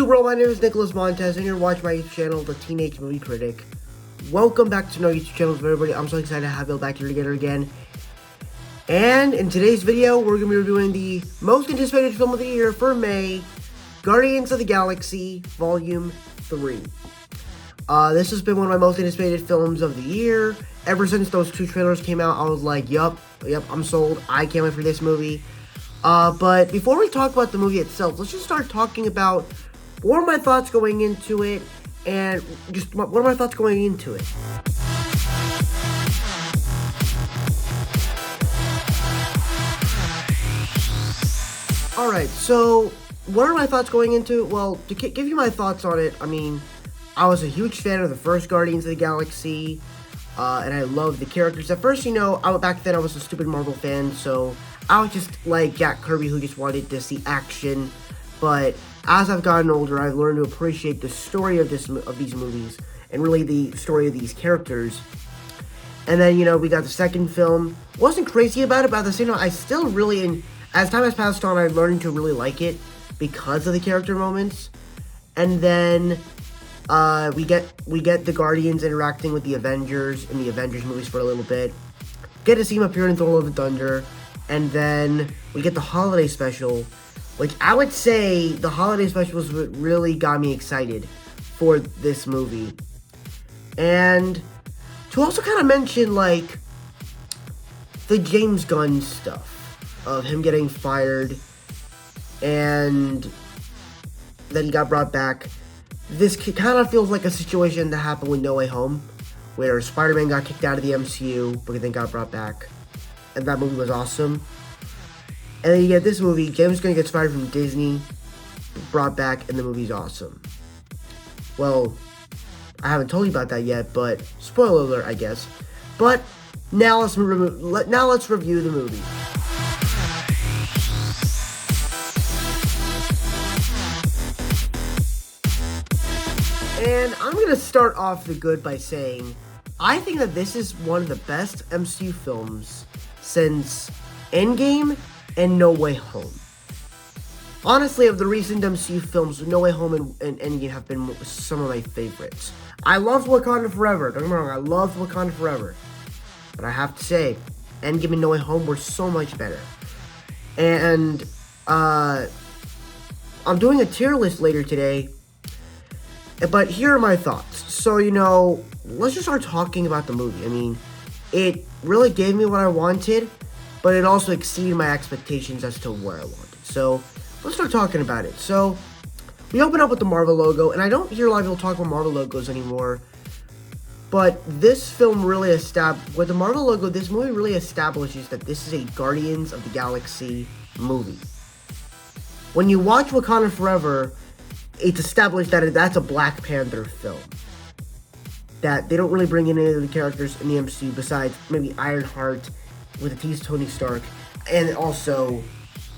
YouTube world, my name is Nicholas Montez, and you're watching my YouTube channel, The Teenage Movie Critic. Welcome back to my YouTube channel, everybody. I'm so excited to have you back here together again. And in today's video, we're going to be reviewing the most anticipated film of the year for May, Guardians of the Galaxy Volume 3. This has been one of my most anticipated films of the year. Ever since those two trailers came out, I was like, yup, I'm sold. I can't wait for this movie. But before we talk about the movie itself, let's just start talking about what are my thoughts going into it, and just what are my thoughts going into it. Alright, so what are my thoughts going into it? Well, to give you my thoughts on it, I mean, I was a huge fan of the first Guardians of the Galaxy, and I loved the characters. At first, back then I was a stupid Marvel fan, so I was just like Jack Kirby who just wanted to see action. But as I've gotten older, I've learned to appreciate the story of these movies, and really the story of these characters. And then, we got the second film. Wasn't crazy about it, but at the same time, I still really, as time has passed on, I learned to really like it because of the character moments. And then we get the Guardians interacting with the Avengers in the Avengers movies for a little bit. Get to see them appear in Thor: Love and Thunder. And then we get the holiday special, which I would say the holiday special was what really got me excited for this movie. And to also kind of mention, like, the James Gunn stuff of him getting fired and then he got brought back. This kind of feels like a situation that happened with No Way Home, where Spider-Man got kicked out of the MCU, but then got brought back. And that movie was awesome. And then you get this movie, James Gunn gets fired from Disney, brought back, and the movie's awesome. Well, I haven't told you about that yet, but spoiler alert, I guess. But now let's review the movie. And I'm gonna start off the good by saying, I think that this is one of the best MCU films since Endgame and No Way Home. Honestly, of the recent MCU films, No Way Home and Endgame have been some of my favorites. I loved Wakanda Forever. Don't get me wrong, I loved Wakanda Forever. But I have to say, Endgame and No Way Home were so much better. And I'm doing a tier list later today. But here are my thoughts. So, let's just start talking about the movie. I mean, it really gave me what I wanted, but it also exceeded my expectations as to where I wanted. So, let's start talking about it. So, we open up with the Marvel logo, and I don't hear a lot of people talk about Marvel logos anymore, but this film really with the Marvel logo, this movie really establishes that this is a Guardians of the Galaxy movie. When you watch Wakanda Forever, it's established that that's a Black Panther film. That they don't really bring in any of the characters in the MCU besides maybe Ironheart with a tease Tony Stark, and also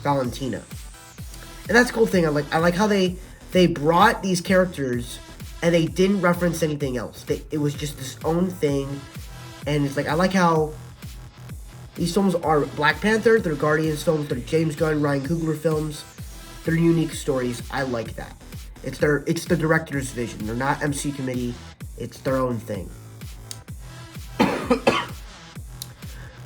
Valentina. And that's a cool thing. I like how they brought these characters and they didn't reference anything else. It was just this own thing. And it's like, I like how these films are Black Panther, they're Guardians films, they're James Gunn, Ryan Coogler films. They're unique stories. I like that. It's the director's vision. They're not MCU committee. It's their own thing.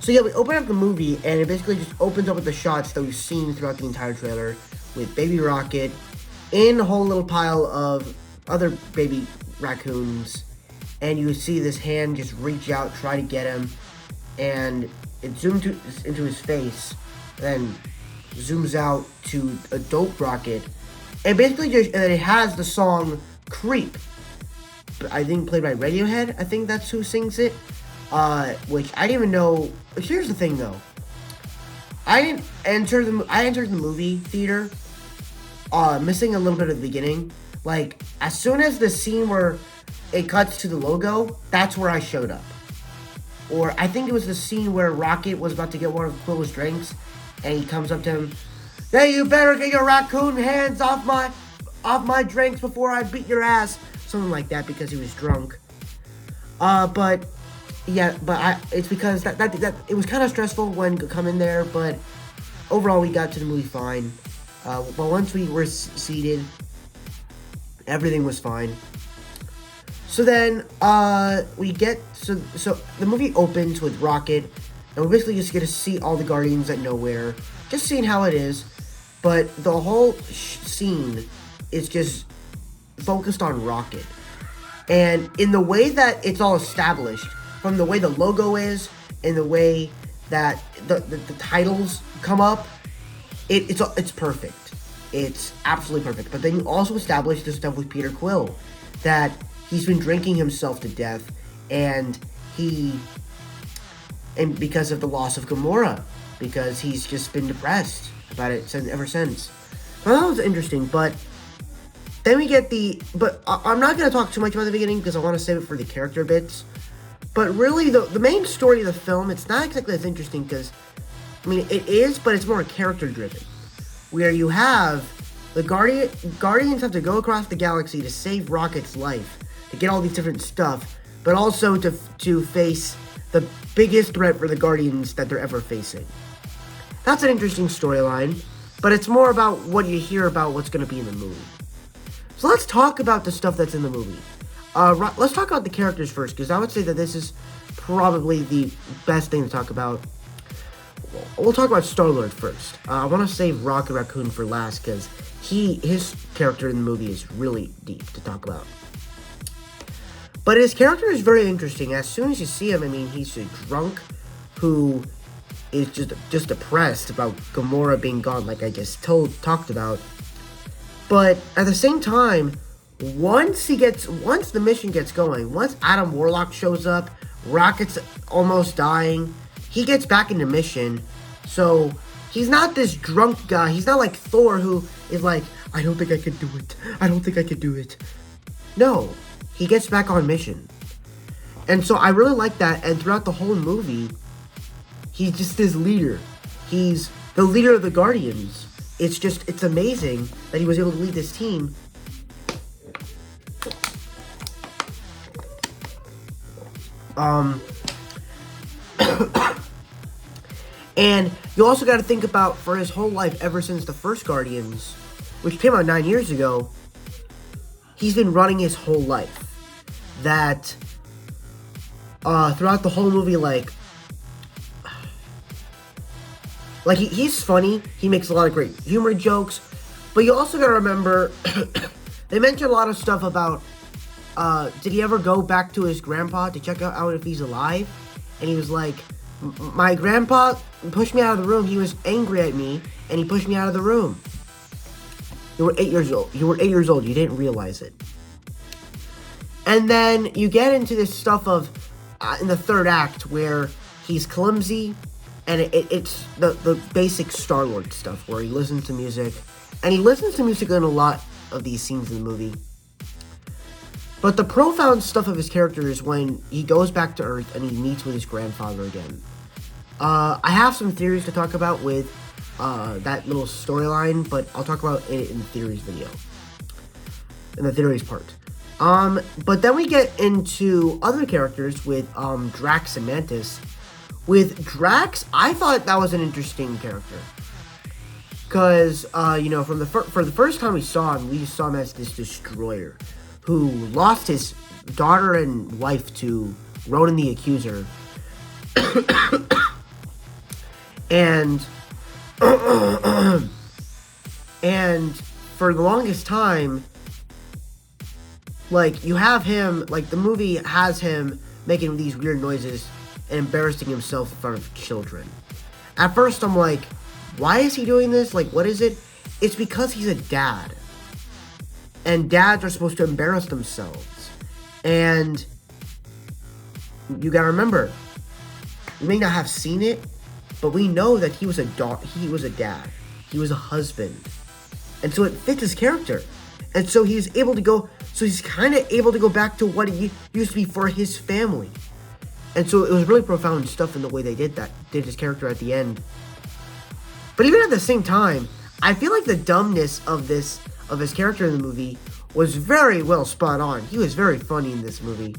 So yeah, we open up the movie, and it basically just opens up with the shots that we've seen throughout the entire trailer, with Baby Rocket in a whole little pile of other baby raccoons, and you see this hand just reach out, try to get him, and it zooms into his face, then zooms out to adult Rocket, and basically and then it has the song Creep, I think played by Radiohead. I think that's who sings it, which I didn't even know. Here's the thing though, I entered the movie theater missing a little bit of the beginning. Like, as soon as the scene where it cuts to the logo, that's where I showed up. Or I think it was the scene where Rocket was about to get one of Quill's drinks, and he comes up to him, "Hey, you better get your raccoon hands off my drinks before I beat your ass." Something like that, because he was drunk. It's because that it was kind of stressful when coming there, but overall we got to the movie fine. But once we were seated, Everything was fine. So then, we get, so the movie opens with Rocket, and we basically just get to see all the Guardians at Nowhere, just seeing how it is, but the whole scene is just focused on Rocket. And in the way that it's all established, from the way the logo is, and the way that the titles come up, it's perfect. It's absolutely perfect. But then you also establish this stuff with Peter Quill, that he's been drinking himself to death, and because of the loss of Gamora, because he's just been depressed about it ever since. So that was interesting, but then we get I'm not going to talk too much about the beginning, because I want to save it for the character bits. But really, the main story of the film, it's not exactly as interesting, because, I mean, it is, but it's more character-driven. Where you have the Guardians have to go across the galaxy to save Rocket's life, to get all these different stuff, but also to face the biggest threat for the Guardians that they're ever facing. That's an interesting storyline, but it's more about what you hear about what's going to be in the movie. So let's talk about the stuff that's in the movie. Let's talk about the characters first, because I would say that this is probably the best thing to talk about. We'll talk about Star-Lord first. I want to save Rocket Raccoon for last, because his character in the movie is really deep to talk about. But his character is very interesting. As soon as you see him, I mean, he's a drunk who is just depressed about Gamora being gone, like I just talked about. But at the same time, once the mission gets going, once Adam Warlock shows up, Rocket's almost dying, he gets back into mission. So he's not this drunk guy. He's not like Thor, who is like, I don't think I can do it. I don't think I can do it. No, he gets back on mission. And so I really like that. And throughout the whole movie, he's just this leader. He's the leader of the Guardians. It's amazing that he was able to lead this team. And you also got to think about, for his whole life, ever since the first Guardians, which came out 9 years ago, he's been running his whole life. That, throughout the whole movie, like he's funny, he makes a lot of great humor jokes, but you also gotta remember, they mentioned a lot of stuff about, did he ever go back to his grandpa to check out if he's alive? And he was like, my grandpa pushed me out of the room, he was angry at me, and he pushed me out of the room. You were 8 years old, you didn't realize it. And then you get into this stuff of, in the third act, where he's clumsy, and it's the basic Star-Lord stuff, where he listens to music, and he listens to music in a lot of these scenes in the movie. But the profound stuff of his character is when he goes back to Earth and he meets with his grandfather again. I have some theories to talk about with that little storyline, but I'll talk about it in the theories video, in the theories part. But then we get into other characters with Drax and Mantis. With Drax, I thought that was an interesting character. Because, for the first time we saw him, we saw him as this destroyer who lost his daughter and wife to Ronan the Accuser. and for the longest time, like, you have him, like, the movie has him making these weird noises and embarrassing himself in front of children. At first, I'm like, why is he doing this? Like, what is it? It's because he's a dad. And dads are supposed to embarrass themselves. And you gotta remember, we may not have seen it, but we know that he was a dad. He was a husband. And so it fits his character. And so he's able to go, so he's kind of able to go back to what he used to be for his family. And so it was really profound stuff in the way they did his character at the end. But even at the same time, I feel like the dumbness of his character in the movie was very well spot on. He was very funny in this movie.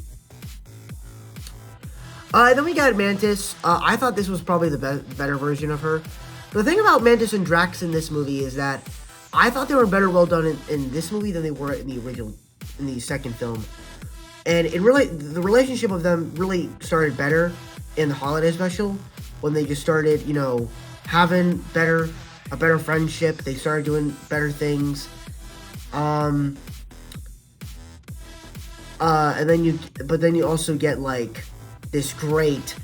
Then we got Mantis. I thought this was probably the better version of her. But the thing about Mantis and Drax in this movie is that I thought they were better well done in this movie than they were in the original, in the second film. And it really, the relationship of them really started better in the holiday special when they just started, you know, having a better friendship. They started doing better things. And then you also get like this great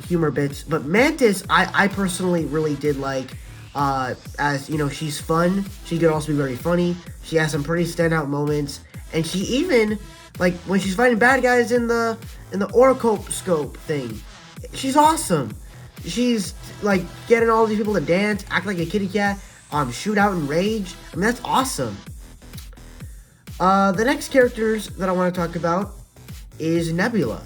humor bits. But Mantis, I personally really did like. As you know, she's fun. She could also be very funny. She has some pretty standout moments, and she even like when she's fighting bad guys in the oroscope thing. She's awesome. She's like getting all these people to dance, act like a kitty cat, shoot out in rage. I mean, that's awesome. The next characters that I want to talk about is Nebula.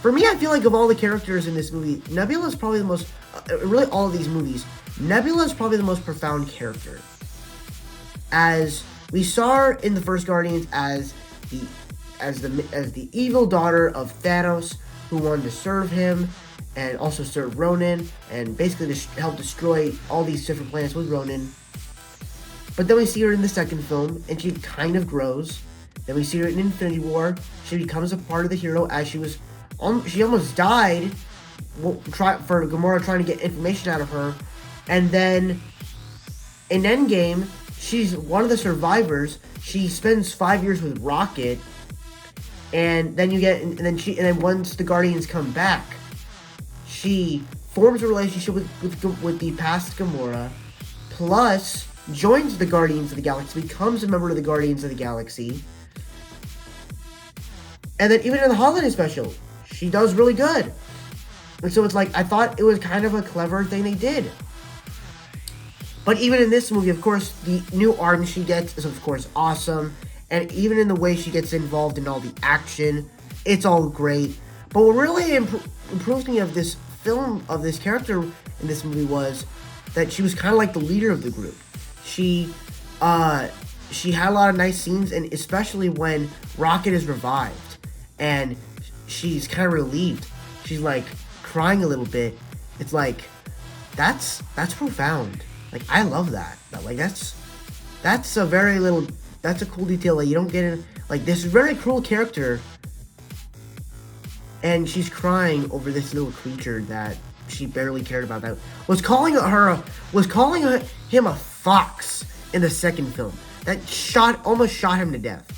For me, I feel like of all the characters in this movie, Nebula is probably the most. Really, all of these movies, Nebula is probably the most profound character. As we saw her in the first Guardians as the evil daughter of Thanos, who wanted to serve him and also serve Ronan, and basically help destroy all these different planets with Ronan. But then we see her in the second film, and she kind of grows. Then we see her in Infinity War. She becomes a part of the hero as she almost died for Gamora trying to get information out of her. And then in Endgame, she's one of the survivors. She spends 5 years with Rocket, and then once the Guardians come back, she forms a relationship with the past Gamora, plus joins the Guardians of the Galaxy, becomes a member of the Guardians of the Galaxy, and then even in the holiday special, she does really good. And so it's like, I thought it was kind of a clever thing they did. But even in this movie, of course, the new arm she gets is, of course, awesome. And even in the way she gets involved in all the action, it's all great. But what really improved me of this film, of this character in this movie, was that she was kind of like the leader of the group. She had a lot of nice scenes, and especially when Rocket is revived. And she's kind of relieved. She's like crying a little bit. It's like, that's profound. Like, I love that. Like, that's a cool detail that you don't get in. Like, this very cruel character, and she's crying over this little creature that she barely cared about, that was calling him a fox in the second film. That almost shot him to death.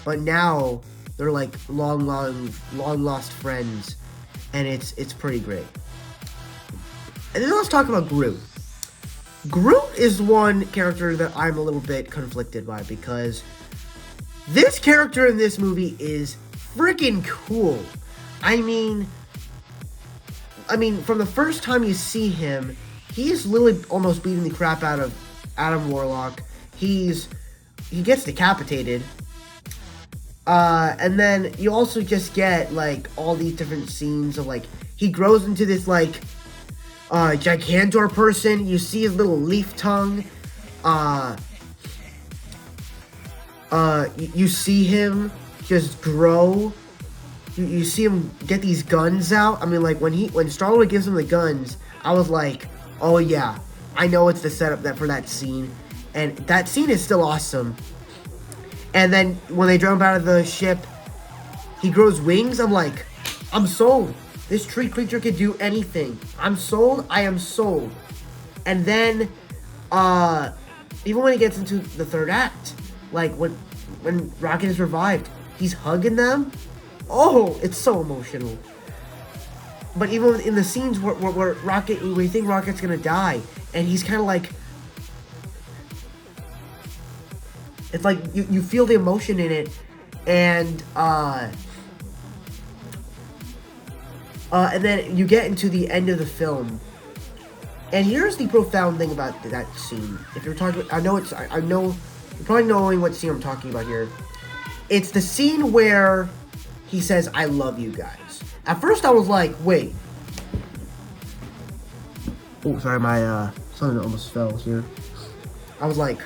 But now they're like long lost friends, and it's pretty great. And then let's talk about Groot. Groot is one character that I'm a little bit conflicted by, because this character in this movie is freaking cool. I mean, from the first time you see him, he's literally almost beating the crap out of Adam Warlock. He gets decapitated. And then you also just get like all these different scenes of like, he grows into this like Gigantor person. You see his little leaf tongue. You see him just grow. You see him get these guns out. I mean, like when Star-Lord gives him the guns, I was like, oh yeah, I know it's the setup for that scene, and that scene is still awesome. And then when they jump out of the ship, he grows wings. I'm like, I'm sold. This tree creature could do anything. I'm sold. I am sold. And then, even when he gets into the third act, like when Rocket is revived, he's hugging them. Oh, it's so emotional. But even in the scenes where we think Rocket's gonna die, and he's kind of like, it's like you feel the emotion in it, and then you get into the end of the film, and here's the profound thing about that scene. If you're talking, I know you're probably knowing what scene I'm talking about here. It's the scene where he says, "I love you guys." At first, I was like, "Wait." Oh, sorry, my something almost fell here. I was like,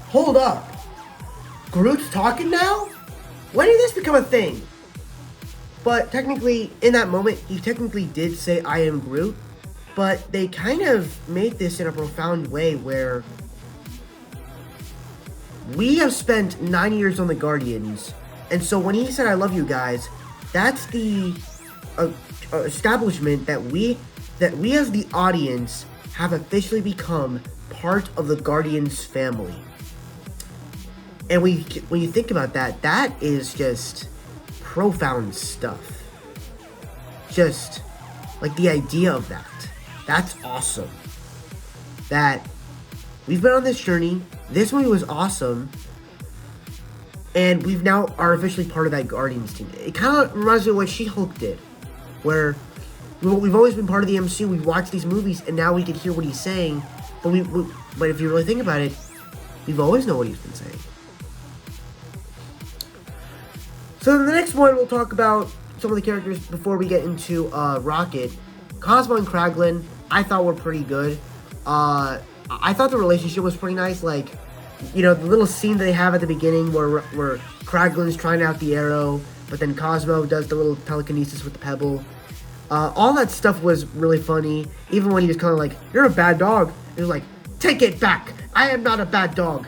"Hold up, Groot's talking now? When did this become a thing?" But technically, in that moment, he technically did say, "I am Groot." But they kind of made this in a profound way where we have spent 9 years on the Guardians, and so when he said "I love you guys," that's the establishment that we as the audience have officially become part of the Guardians family. And when you think about that, that is just profound stuff. Just like the idea of that. That's awesome. That we've been on this journey. This movie was awesome. And we've now are officially part of that Guardians team. It kind of reminds me of what She-Hulk did. Where we've always been part of the MCU. We've watched these movies and now we can hear what he's saying. But but if you really think about it, we've always known what he's been saying. So in the next one, we'll talk about some of the characters before we get into Rocket. Cosmo and Kraglin, I thought were pretty good. I thought the relationship was pretty nice. Like, you know, the little scene that they have at the beginning where Kraglin's trying out the arrow, but then Cosmo does the little telekinesis with the pebble. All that stuff was really funny. Even when he was kind of like, "You're a bad dog," he was like, "Take it back! I am not a bad dog."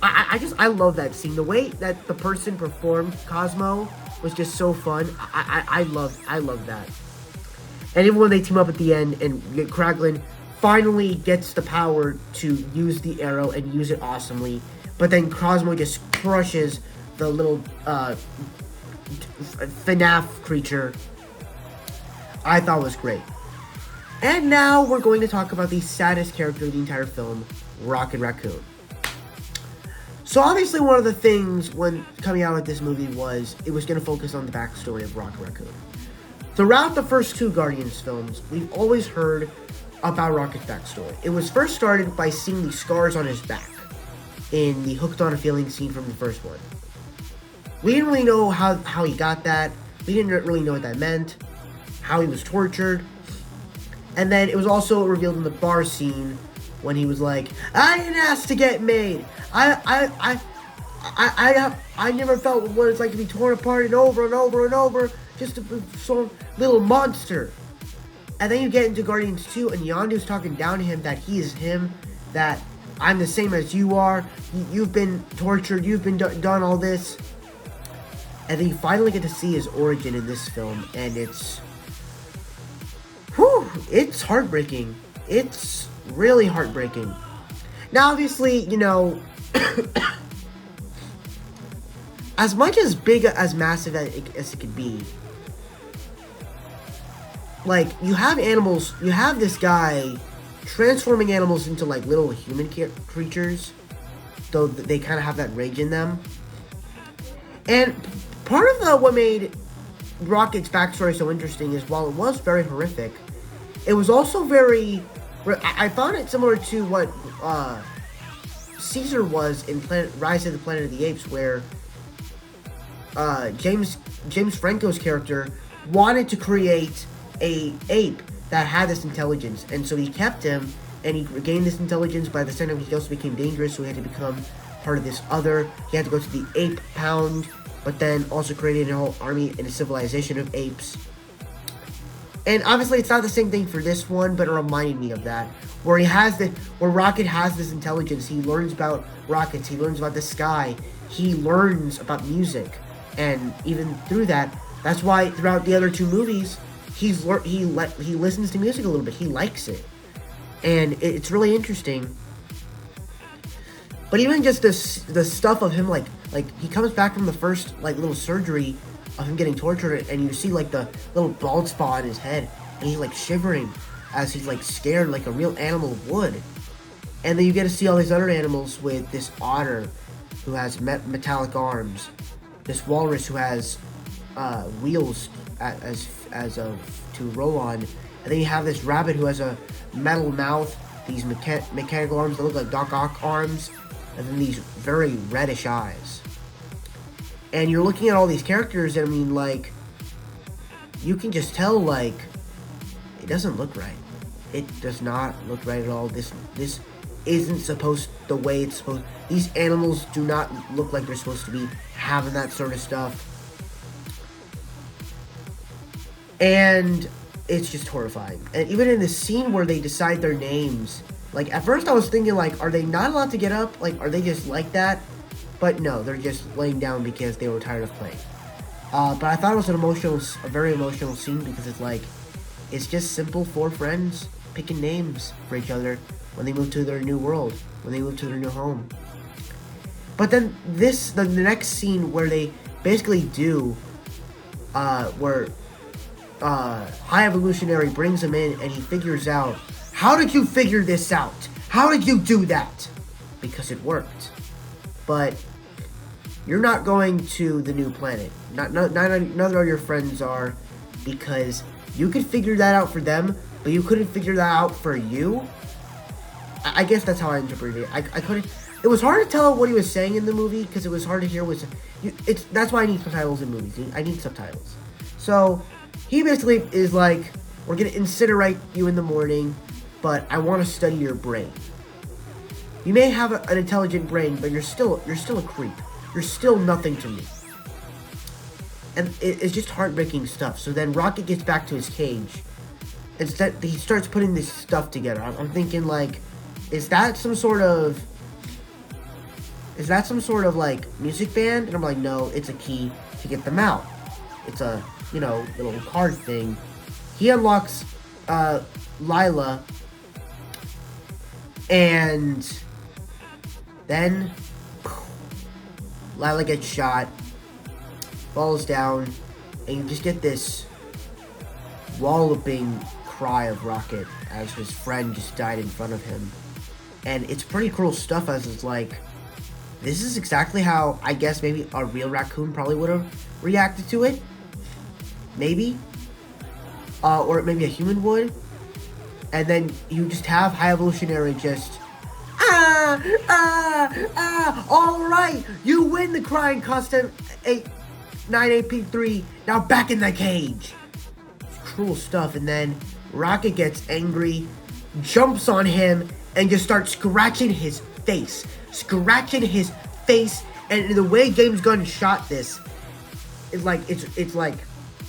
I love that scene. The way that the person performed Cosmo was just so fun. I love that. And even when they team up at the end and Kraglin finally gets the power to use the arrow and use it awesomely, but then Cosmo just crushes the little FNAF creature, I thought was great. And now we're going to talk about the saddest character of the entire film, Rocket Raccoon. So obviously one of the things when coming out with this movie was it was going to focus on the backstory of Rocket Raccoon. Throughout the first two Guardians films, we've always heard about Rocket's backstory. It was first started by seeing the scars on his back in the Hooked on a Feeling scene from the first one. We didn't really know how he got that. We didn't really know what that meant, how he was tortured. And then it was also revealed in the bar scene when he was like, "I didn't ask to get made. I never felt what it's like to be torn apart and over and over and over, just to be some little monster." And then you get into Guardians 2 and Yondu's talking down to him that he is him, that I'm the same as you are, you've been tortured, you've been done all this. And then you finally get to see his origin in this film, and it's heartbreaking. It's really heartbreaking. Now, obviously, you know, as much as big, as massive as it could be, like, you have animals, you have this guy transforming animals into, like, little human creatures, though they kind of have that rage in them. And part of what made Rocket's backstory so interesting is while it was very horrific, it was also very... I found it similar to what Caesar was in Rise of the Planet of the Apes, where James Franco's character wanted to create a ape that had this intelligence, and so he kept him, and he gained this intelligence. By the same time, he also became dangerous, so he had to become part of this other. He had to go to the Ape Pound, but then also created a whole army and a civilization of apes. And obviously, it's not the same thing for this one, but it reminded me of that, where Rocket has this intelligence. He learns about rockets. He learns about the sky. He learns about music, and even through that, that's why throughout the other two movies, he listens to music a little bit. He likes it, and it's really interesting. But even just the stuff of him, like he comes back from the first little surgery of him getting tortured, and you see like the little bald spot on his head, and he's like shivering as he's like scared, like a real animal would. And then you get to see all these other animals, with this otter who has metallic arms, this walrus who has wheels to roll on, and then you have this rabbit who has a metal mouth, these mechanical arms that look like Doc Ock arms, and then these very reddish eyes. And you're looking at all these characters, and I mean, like, you can just tell, like, it doesn't look right. It does not look right at all. This isn't supposed the way it's supposed. These animals do not look like they're supposed to be having that sort of stuff. And it's just horrifying. And even in the scene where they decide their names, like, at first I was thinking, like, are they not allowed to get up? Like, are they just like that? But no, they're just laying down because they were tired of playing. But I thought it was a very emotional scene because it's like, it's just simple four friends picking names for each other when they move to their new world, when they move to their new home. But then the next scene where they basically do, where High Evolutionary brings him in and he figures out, how did you figure this out? How did you do that? Because it worked. But you're not going to the new planet. None of your friends are, because you could figure that out for them, but you couldn't figure that out for you. I guess that's how I interpreted it. I couldn't. It was hard to tell what he was saying in the movie because it was hard to hear. That's why I need subtitles in movies. I need subtitles. So he basically is like, we're gonna incinerate you in the morning, but I want to study your brain. You may have an intelligent brain, but you're still a creep. You're still nothing to me. And it's just heartbreaking stuff. So then Rocket gets back to his cage. Instead, he starts putting this stuff together. I'm thinking, like, is that some sort of like music band? And I'm like, no, it's a key to get them out. It's a, little card thing. He unlocks Lila, and then Lila gets shot, falls down, and you just get this walloping cry of Rocket as his friend just died in front of him. And it's pretty cruel stuff, as it's like, this is exactly how I guess maybe a real raccoon probably would have reacted to it. Maybe. Or maybe a human would. And then you just have High Evolutionary just, alright, you win the crying contest 98P3, now back in the cage. It's cruel stuff. And then Rocket gets angry, jumps on him, and just starts scratching his face. And the way James Gunn shot this, it's like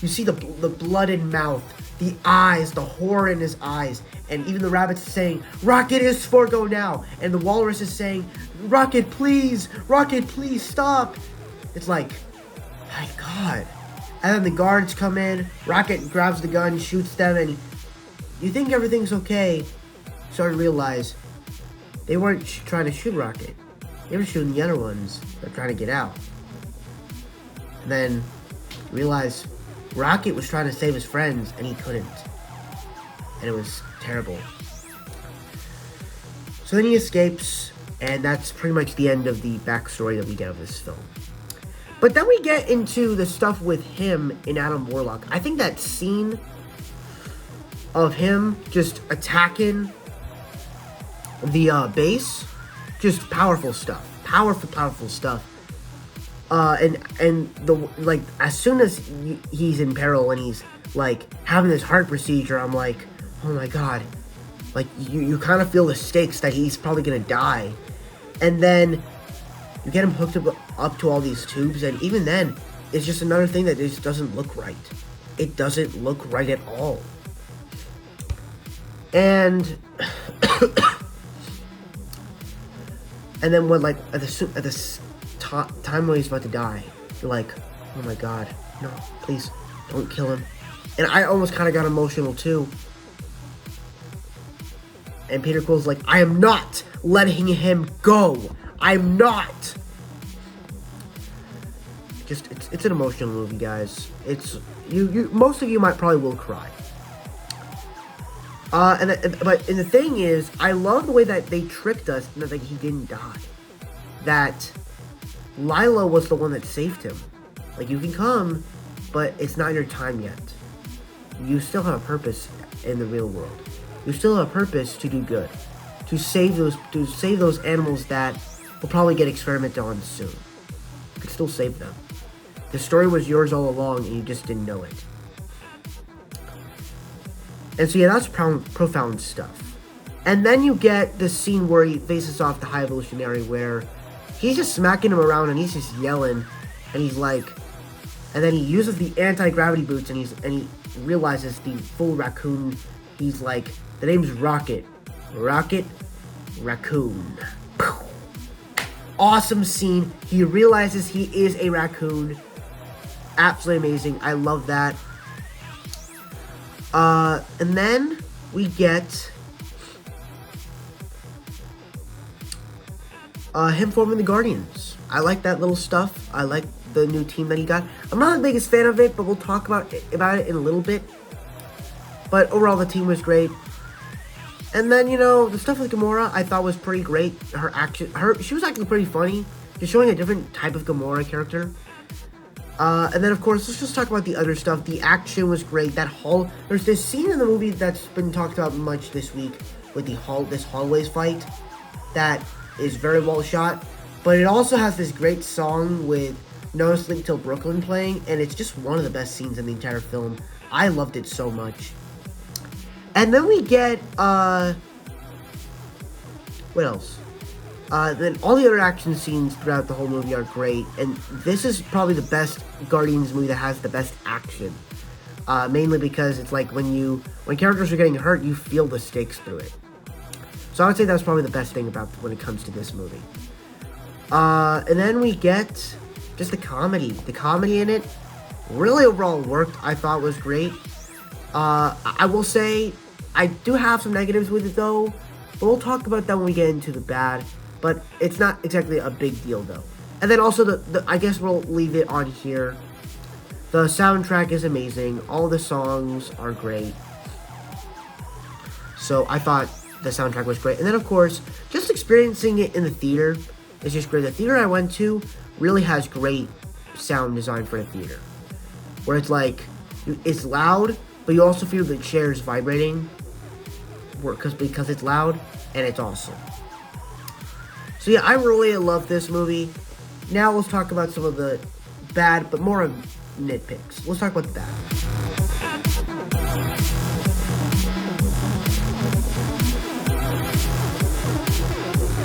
you see the blooded mouth, the eyes, the horror in his eyes, and even the rabbit's saying, Rocket is Forgo now, and the walrus is saying, Rocket please stop. It's like, my God. And then the guards come in, Rocket grabs the gun, shoots them, and you think everything's okay. Start to realize they weren't trying to shoot Rocket. They were shooting the other ones that are trying to get out. And then realize Rocket was trying to save his friends and he couldn't. And it was terrible. So then he escapes, and that's pretty much the end of the backstory that we get of this film. But then we get into the stuff with him in Adam Warlock. I think that scene of him just attacking the base, just powerful stuff. Powerful stuff. And as soon as he's in peril and he's like having this heart procedure, I'm like, oh my God. Like you kind of feel the stakes that he's probably gonna die. And then you get him hooked up to all these tubes, and even then, it's just another thing that just doesn't look right. It doesn't look right at all. And and then when, like, at the time when he's about to die, you're like, oh my God, no, please, don't kill him. And I almost kind of got emotional too. And Peter Quill's like, I am not letting him go. I'm not. Just, it's an emotional movie, guys. It's, most of you probably will cry. But the thing is, I love the way that they tricked us that he didn't die. That Lila was the one that saved him. Like, you can come, but it's not your time yet. You still have a purpose in the real world. You still have a purpose to do good, to save those animals that will probably get experimented on soon. You can still save them. The story was yours all along, and you just didn't know it. And so, yeah, that's profound stuff. And then you get this scene where he faces off the High Evolutionary, where he's just smacking him around and he's just yelling. And he's like, and then he uses the anti-gravity boots, and he realizes the full raccoon. He's like, the name's Rocket. Rocket Raccoon. Awesome scene. He realizes he is a raccoon. Absolutely amazing. I love that. And then we get him forming the Guardians. I like that little stuff. I like the new team that he got. I'm not the biggest fan of it, but we'll talk about it in a little bit. But overall, the team was great. And then, the stuff with Gamora I thought was pretty great. She was actually pretty funny. Just showing a different type of Gamora character. And then, of course, let's just talk about the other stuff. The action was great. There's this scene in the movie that's been talked about much this week with this hallways fight that is very well shot. But it also has this great song with No Sleep Till Brooklyn playing, and it's just one of the best scenes in the entire film. I loved it so much. And then we get, what else? Then all the other action scenes throughout the whole movie are great, and this is probably the best Guardians movie that has the best action. Mainly because it's like when characters are getting hurt, you feel the stakes through it. So I would say that's probably the best thing about when it comes to this movie. And then we get just the comedy. The comedy in it really overall worked. I thought was great. I will say I do have some negatives with it though, but we'll talk about that when we get into the bad. But it's not exactly a big deal though. And then also I guess we'll leave it on here. The soundtrack is amazing. All the songs are great. So I thought the soundtrack was great. And then of course, just experiencing it in the theater is just great. The theater I went to really has great sound design for the theater. Where it's like, it's loud, but you also feel the chairs vibrating because it's loud and it's awesome. So yeah, I really love this movie. Now let's talk about some of the bad, but more of nitpicks. Let's talk about the bad.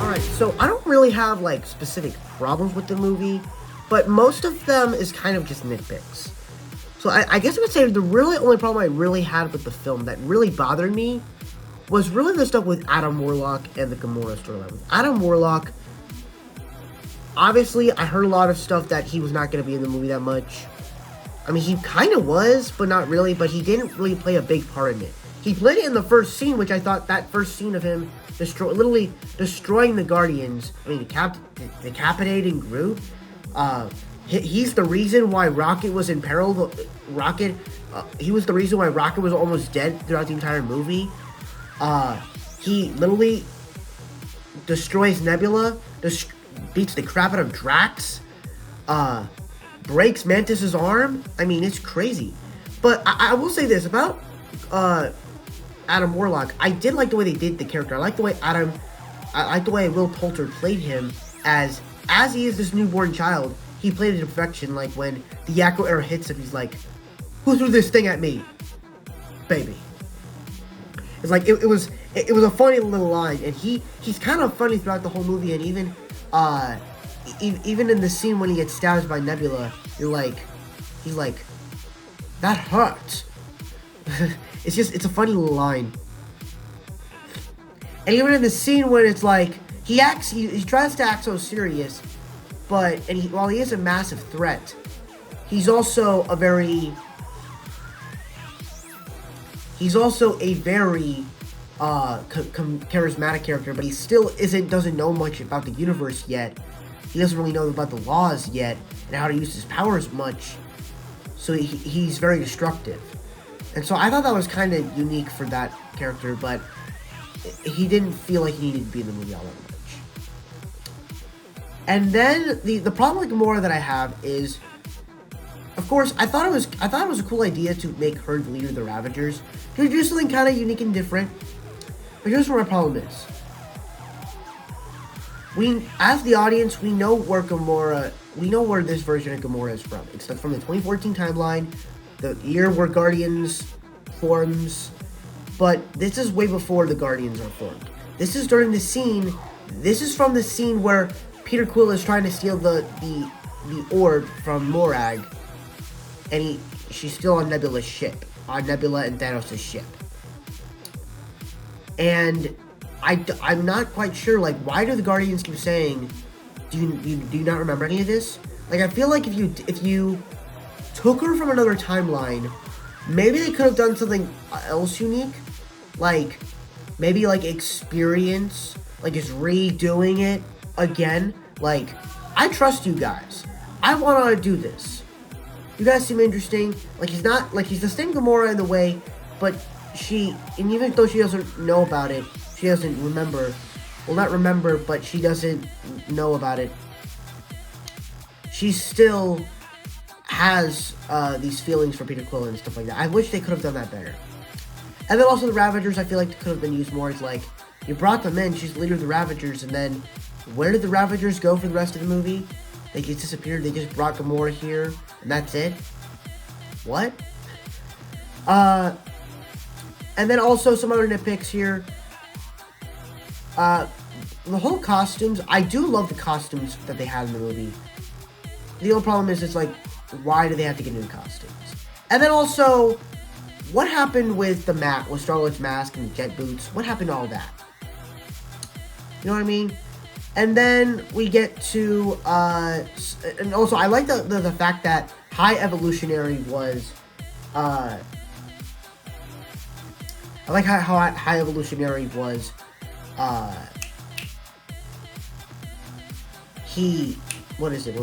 Alright, so I don't really have like specific problems with the movie, but most of them is kind of just nitpicks. So I guess I would say the really only problem I really had with the film that really bothered me was really the stuff with Adam Warlock and the Gamora storyline. With Adam Warlock, obviously I heard a lot of stuff that he was not going to be in the movie that much. I mean, he kind of was, but not really, but he didn't really play a big part in it. He played it in the first scene, which I thought that first scene of him literally destroying the Guardians, I mean, decapitating Groot, he's the reason why Rocket was in peril. He was the reason why Rocket was almost dead throughout the entire movie. He literally destroys Nebula, beats the crap out of Drax, breaks Mantis's arm. I mean, it's crazy. But I will say this about Adam Warlock. I did like the way they did the character. I like the way Will Poulter played him as he is this newborn child. He played it to perfection. Like when the Yakko arrow hits him, he's like, "Who threw this thing at me, baby?" It's like it was a funny little line, and he's kind of funny throughout the whole movie, and even in the scene when he gets stabbed by Nebula, he's like, "That hurt." it's a funny little line. And even in the scene when it's like he tries to act so serious, but while he is a massive threat, he's also a very charismatic character, but he still doesn't know much about the universe yet. He doesn't really know about the laws yet and how to use his powers much. So he's very destructive. And so I thought that was kind of unique for that character, but he didn't feel like he needed to be in the movie all that much. And then the problem with Gamora that I have is, of course, I thought it was a cool idea to make her the leader of the Ravagers, to do something kind of unique and different. But here's where my problem is. As the audience, we know where this version of Gamora is from. It's from the 2014 timeline, the year where Guardians forms, but this is way before the Guardians are formed. This is during the scene. This is from the scene where Peter Quill is trying to steal the orb from Morag, and she's still on Nebula's ship, on Nebula and Thanos' ship. And I'm not quite sure, like, why do the Guardians keep saying, do you not remember any of this? Like, I feel like if you took her from another timeline, maybe they could have done something else unique, like maybe like Experience, like just redoing it again. Like, I trust you guys. I want to do this. You guys seem interesting. Like, he's the same Gamora in the way, but and even though she doesn't know about it, she doesn't remember. Well, not remember, but she doesn't know about it. She still has these feelings for Peter Quill and stuff like that. I wish they could have done that better. And then also the Ravagers, I feel like they could have been used more. It's like, you brought them in, she's the leader of the Ravagers, and then where did the Ravagers go for the rest of the movie? They just disappeared, they just brought Gamora here, and that's it? What? And then also some other nitpicks here. The whole costumes, I do love the costumes that they had in the movie. The only problem is, it's like, why do they have to get new costumes? And then also, what happened with with Star-Lord's mask and the jet boots? What happened to all that? You know what I mean? And then we get to, and also I like the fact that High Evolutionary was, I like how High Evolutionary was, what is it?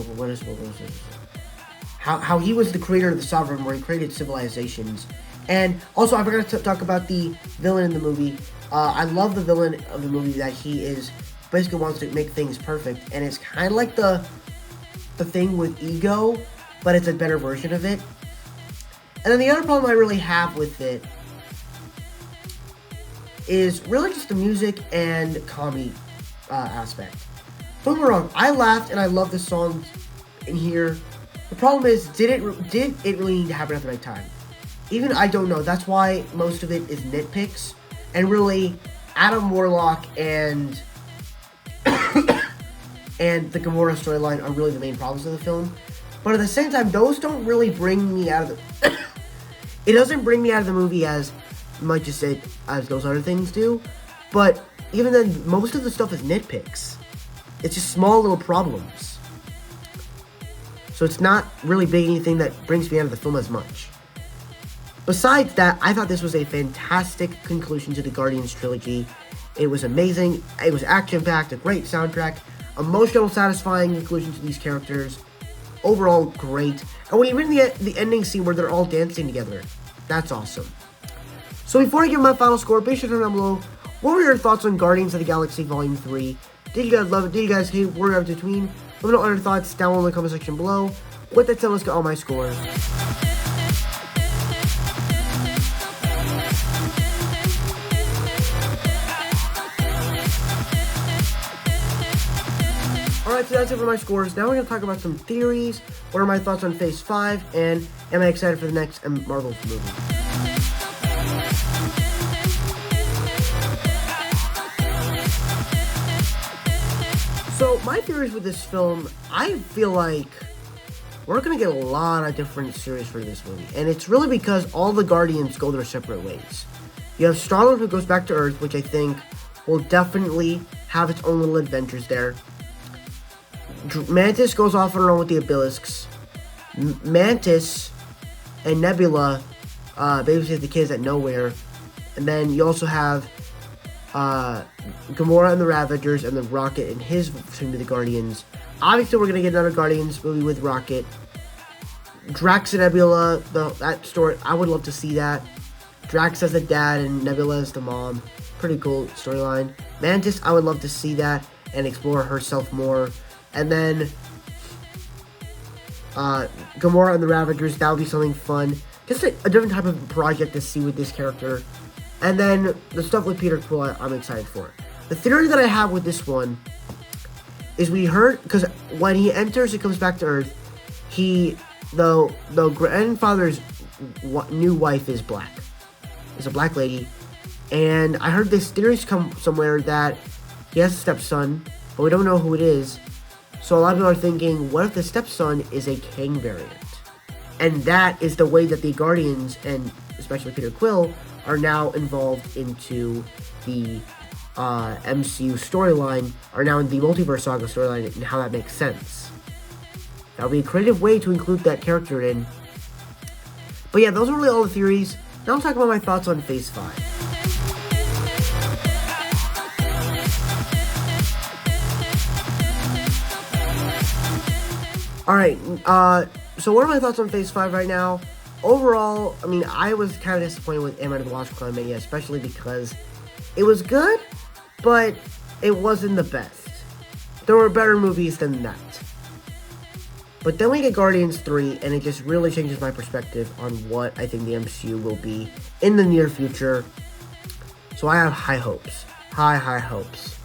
How he was the creator of the Sovereign, where he created civilizations. And also, I forgot to talk about the villain in the movie. I love the villain of the movie, that he is basically wants to make things perfect, and it's kind of like the thing with Ego, but it's a better version of it. And then the other problem I really have with it is really just the music and comedy aspect. Don't get me wrong, I laughed and I love the songs in here. The problem is, did it really need to happen at the right time? Even I don't know. That's why most of it is nitpicks, and really Adam Warlock and and the Gamora storyline are really the main problems of the film. But at the same time, those don't really bring me out of the it doesn't bring me out of the movie as much as those other things do. But even then, most of the stuff is nitpicks. It's just small little problems. So it's not really big anything that brings me out of the film as much. Besides that, I thought this was a fantastic conclusion to the Guardians trilogy. It was amazing. It was action-packed, a great soundtrack, emotional, satisfying conclusion to these characters. Overall, great. And when you read the ending scene where they're all dancing together, that's awesome. So before I give my final score, be sure to comment down below, what were your thoughts on Guardians of the Galaxy Volume 3? Did you guys love it? Did you guys hate it? What were your between? Let me know your thoughts down in the comment section below. With that said, let's get all my scores. Alright, so that's it for my scores. Now we're going to talk about some theories. What are my thoughts on Phase 5? And am I excited for the next Marvel movie? So, my theories with this film, I feel like we're going to get a lot of different series for this movie. And it's really because all the Guardians go their separate ways. You have Star-Lord, who goes back to Earth, which I think will definitely have its own little adventures there. Mantis goes off on her own with the Obelisks. Mantis and Nebula babysit the kids at nowhere. And then you also have Gamora and the Ravagers, and then Rocket and his team of the Guardians. Obviously, we're going to get another Guardians movie with Rocket. Drax and Nebula, that story, I would love to see that. Drax as the dad and Nebula as the mom. Pretty cool storyline. Mantis, I would love to see that and explore herself more. And then Gamora and the Ravagers, that would be something fun. Just a different type of project to see with this character. And then the stuff with Peter Quill, I'm excited for. The theory that I have with this one is because when he enters and comes back to Earth, the grandfather's new wife is black. Is a black lady. And I heard this theory come somewhere that he has a stepson, but we don't know who it is. So a lot of people are thinking, what if the stepson is a Kang variant? And that is the way that the Guardians, and especially Peter Quill, are now involved into the MCU storyline, are now in the Multiverse Saga storyline, and how that makes sense. That would be a creative way to include that character in. But yeah, those are really all the theories. Now I'm talking about my thoughts on Phase 5. Alright, so what are my thoughts on Phase 5 right now? Overall, I mean, I was kind of disappointed with Ant-Man and the Wasp: Quantumania, especially because it was good, but it wasn't the best. There were better movies than that. But then we get Guardians 3, and it just really changes my perspective on what I think the MCU will be in the near future. So I have high hopes. High hopes.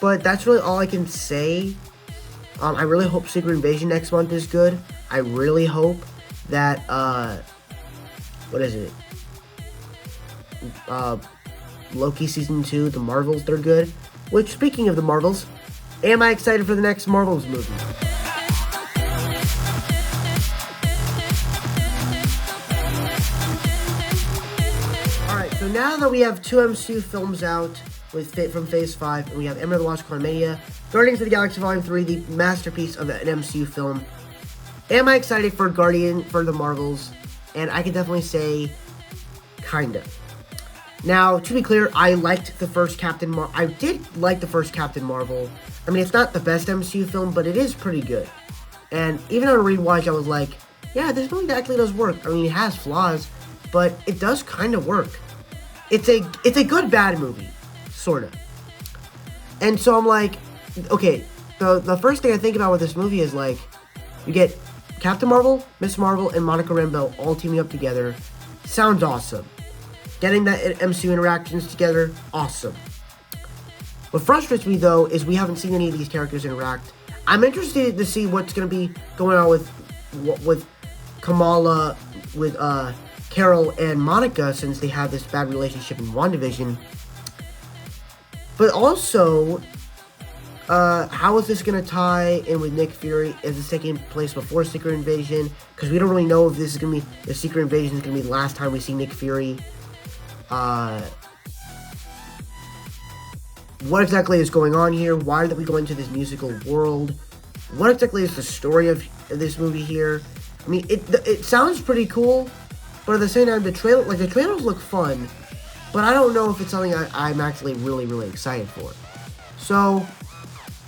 But that's really all I can say. I really hope Secret Invasion next month is good. I really hope that, what is it? Loki Season 2, The Marvels, they're good. Which, speaking of The Marvels, am I excited for the next Marvels movie? Alright, so now that we have 2 MCU films out from Phase 5, and we have Ant-Man and the Wasp: Quantumania, Guardians of the Galaxy Volume 3, the masterpiece of an MCU film, am I excited for the Marvels? And I can definitely say, kinda. Now, to be clear, I liked the first Captain Marvel. I did like the first Captain Marvel. I mean, it's not the best MCU film, but it is pretty good. And even on a rewatch, I was like, yeah, this movie actually does work. I mean, it has flaws, but it does kind of work. It's a good bad movie, sort of. And so I'm like, okay, the first thing I think about with this movie is, like, you get Captain Marvel, Miss Marvel, and Monica Rambeau all teaming up together. Sounds awesome. Getting that MCU interactions together, awesome. What frustrates me, though, is we haven't seen any of these characters interact. I'm interested to see what's going to be going on with Kamala, with Carol and Monica, since they have this bad relationship in WandaVision. But also, how is this going to tie in with Nick Fury? Is this taking place before Secret Invasion? Because we don't really know if this is going to be, if Secret Invasion is going to be the last time we see Nick Fury. What exactly is going on here? Why did we go into this musical world? What exactly is the story of this movie here? I mean, it sounds pretty cool, but at the same time, the trailers look fun, but I don't know if it's something I'm actually really excited for. So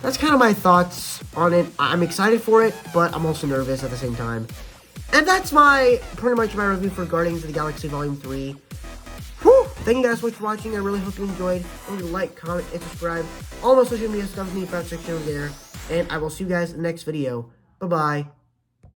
that's kind of my thoughts on it. I'm excited for it, but I'm also nervous at the same time. And that's pretty much my review for Guardians of the Galaxy Volume 3. Whew! Thank you guys so much for watching. I really hope you enjoyed. Don't forget to like, comment, and subscribe. All my social media stuff in the about section over there. And I will see you guys in the next video. Bye-bye.